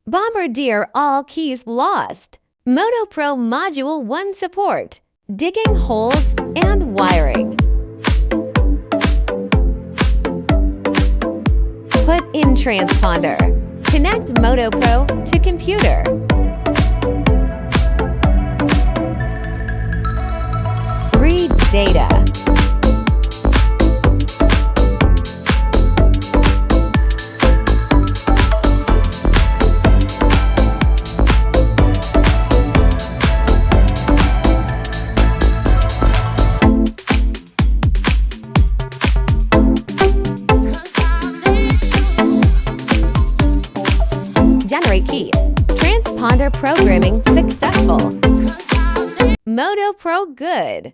Bombardier all keys lost. motopro Module 1 support. Digging holes and wiring. Put in transponder. Connect motopro to computer. Read data. Generate key. Transponder programming successful. motopro good.